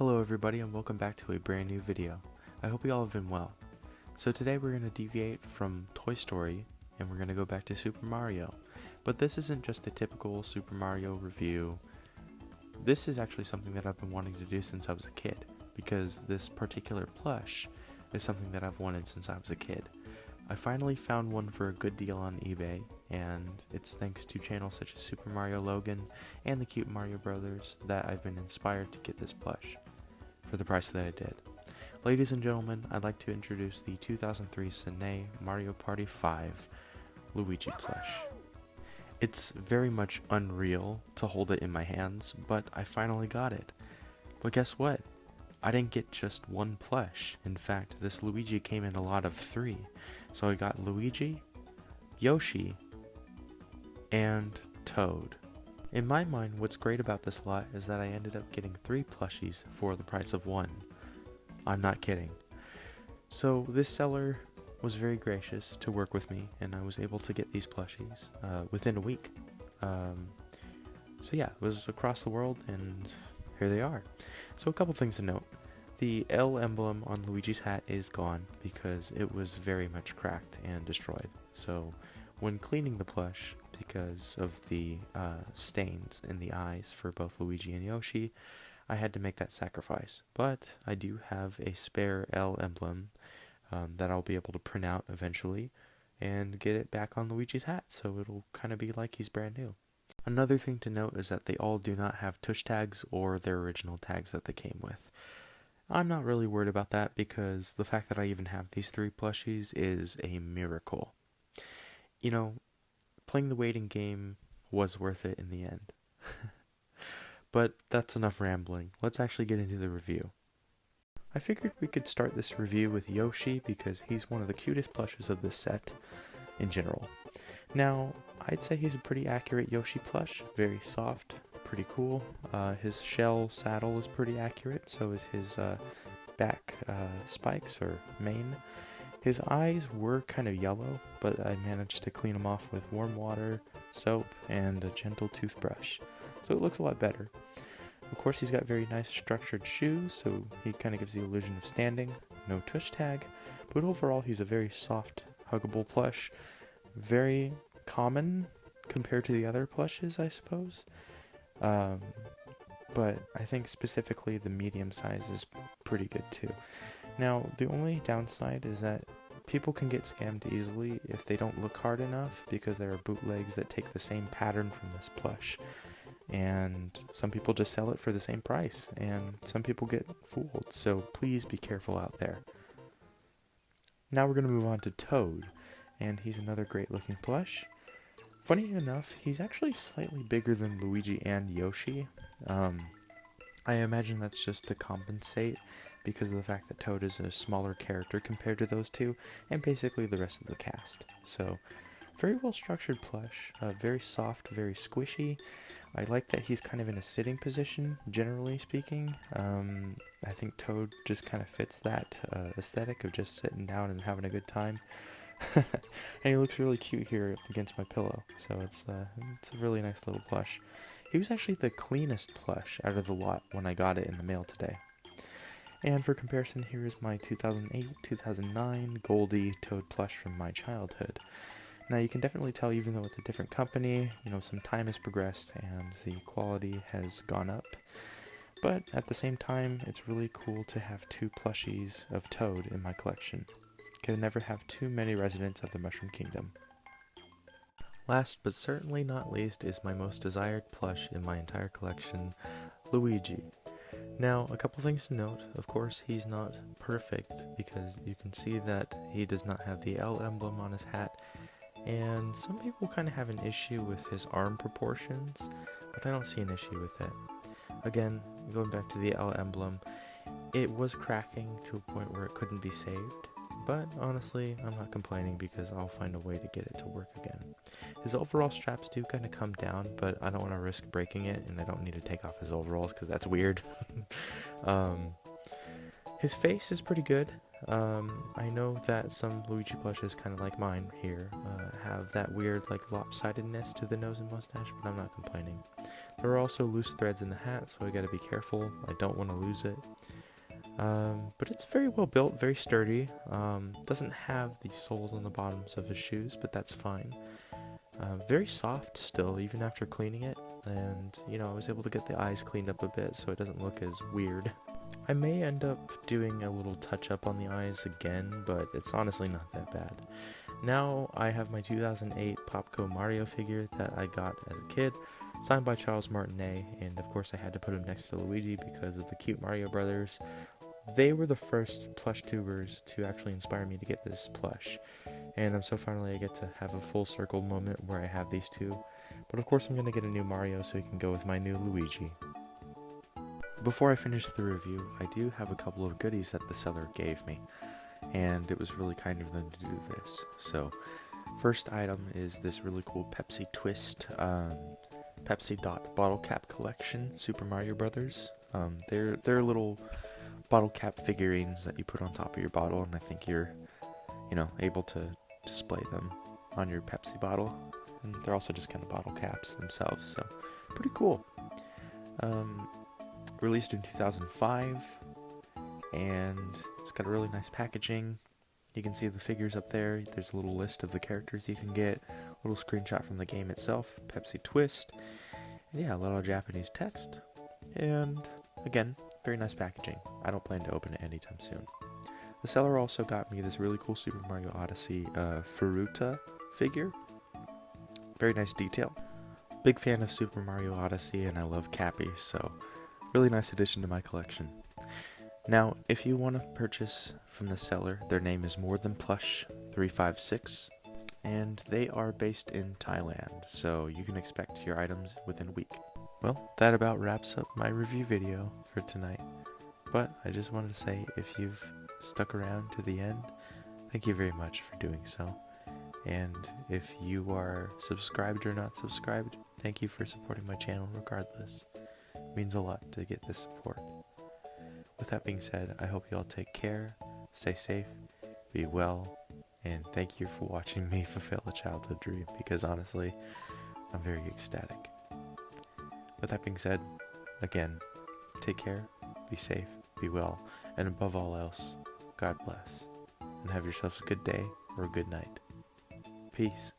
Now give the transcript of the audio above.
Hello everybody and welcome back to a brand new video. I hope you all have been well. So today we're going to deviate from Toy Story and we're going to go back to Super Mario. But this isn't just a typical Super Mario review. This is actually something that I've been wanting to do since I was a kid, because this particular plush is something that I've wanted since I was a kid. I finally found one for a good deal on eBay, and it's thanks to channels such as Super Mario Logan and the Cute Mario Brothers that I've been inspired to get this plush for the price that I did. Ladies and gentlemen, I'd like to introduce the 2003 Cine Mario Party 5 Luigi plush. It's very much unreal to hold it in my hands, but I finally got it. But guess what? I didn't get just one plush. In fact, this Luigi came in a lot of 3. So I got Luigi, Yoshi, and Toad. In my mind, what's great about this lot is that I ended up getting 3 plushies for the price of 1. I'm not kidding. So this seller was very gracious to work with me, and I was able to get these plushies within a week. So yeah, it was across the world, and here they are. So a couple things to note. The L emblem on Luigi's hat is gone because it was very much cracked and destroyed. So when cleaning the plush, because of the stains in the eyes for both Luigi and Yoshi, I had to make that sacrifice. But I do have a spare L emblem that I'll be able to print out eventually and get it back on Luigi's hat, so it'll kind of be like he's brand new. Another thing to note is that they all do not have tush tags or their original tags that they came with. I'm not really worried about that because the fact that I even have these 3 plushies is a miracle. You know, playing the waiting game was worth it in the end. But that's enough rambling. Let's actually get into the review. I figured we could start this review with Yoshi because he's one of the cutest plushes of this set in general. Now, I'd say he's a pretty accurate Yoshi plush, very soft, pretty cool. His shell saddle is pretty accurate, so is his back spikes or mane. His eyes were kind of yellow, but I managed to clean them off with warm water, soap, and a gentle toothbrush, so it looks a lot better. Of course, he's got very nice structured shoes, so he kind of gives the illusion of standing. No tush tag, but overall he's a very soft, huggable plush. Very common compared to the other plushes, I suppose. But I think specifically the medium size is pretty good too. Now, the only downside is that people can get scammed easily if they don't look hard enough, because there are bootlegs that take the same pattern from this plush. And some people just sell it for the same price, and some people get fooled, so please be careful out there. Now we're going to move on to Toad, and he's another great looking plush. Funny enough, he's actually slightly bigger than Luigi and Yoshi. I imagine that's just to compensate because of the fact that Toad is a smaller character compared to those two, and basically the rest of the cast. So, very well structured plush, very soft, very squishy. I like that he's kind of in a sitting position, generally speaking. I think Toad just kind of fits that aesthetic of just sitting down and having a good time. And he looks really cute here against my pillow, so it's a really nice little plush. He was actually the cleanest plush out of the lot when I got it in the mail today. And for comparison, here is my 2008-2009 Goldie Toad plush from my childhood. Now you can definitely tell, even though it's a different company, you know, some time has progressed and the quality has gone up. But at the same time, it's really cool to have 2 plushies of Toad in my collection. Can never have too many residents of the Mushroom Kingdom. Last but certainly not least is my most desired plush in my entire collection, Luigi. Now, a couple things to note. Of course, he's not perfect because you can see that he does not have the L emblem on his hat, and some people kind of have an issue with his arm proportions, but I don't see an issue with it. Again, going back to the L emblem, it was cracking to a point where it couldn't be saved, but honestly, I'm not complaining because I'll find a way to get it to work again. His overall straps do kind of come down, but I don't want to risk breaking it, and I don't need to take off his overalls because that's weird. His face is pretty good. I know that some Luigi plushes, kind of like mine here, have that weird like lopsidedness to the nose and mustache, but I'm not complaining. There are also loose threads in the hat, so I gotta be careful. I don't want to lose it. But it's very well built, very sturdy. Doesn't have the soles on the bottoms of his shoes, but that's fine. Very soft still, even after cleaning it. And, you know, I was able to get the eyes cleaned up a bit so it doesn't look as weird. I may end up doing a little touch up on the eyes again, but it's honestly not that bad. Now I have my 2008 Popco Mario figure that I got as a kid, signed by Charles Martinet, and of course I had to put him next to Luigi because of the cute Mario brothers. They were the first plush tubers to actually inspire me to get this plush, and so finally I get to have a full circle moment where I have these two. But of course I'm going to get a new Mario so he can go with my new Luigi. Before I finish the review, I do have a couple of goodies that the seller gave me, and it was really kind of them to do this. So, first item is this really cool Pepsi Twist Pepsi Dot bottle cap collection, Super Mario Brothers. They're little bottle cap figurines that you put on top of your bottle, and I think you're, able to display them on your Pepsi bottle. And they're also just kind of bottle caps themselves, so pretty cool. Released in 2005, and it's got a really nice packaging. You can see the figures up there. There's a little list of the characters you can get, a little screenshot from the game itself, Pepsi Twist, and yeah, a little Japanese text, and again, very nice packaging. I don't plan to open it anytime soon. The seller also got me this really cool Super Mario Odyssey Furuta figure. Very nice detail. Big fan of Super Mario Odyssey, and I love Cappy, so really nice addition to my collection. Now, if you want to purchase from the seller, their name is More Than Plush 356, and they are based in Thailand, so you can expect your items within a week. Well, that about wraps up my review video for tonight, but I just wanted to say, if you've stuck around to the end, thank you very much for doing so. And if you are subscribed or not subscribed, thank you for supporting my channel regardless. It means a lot to get this support. With that being said, I hope you all take care, stay safe, be well, and thank you for watching me fulfill a childhood dream, because honestly, I'm very ecstatic. With that being said, again, take care, be safe, be well, and above all else, God bless, and have yourselves a good day or a good night. Peace.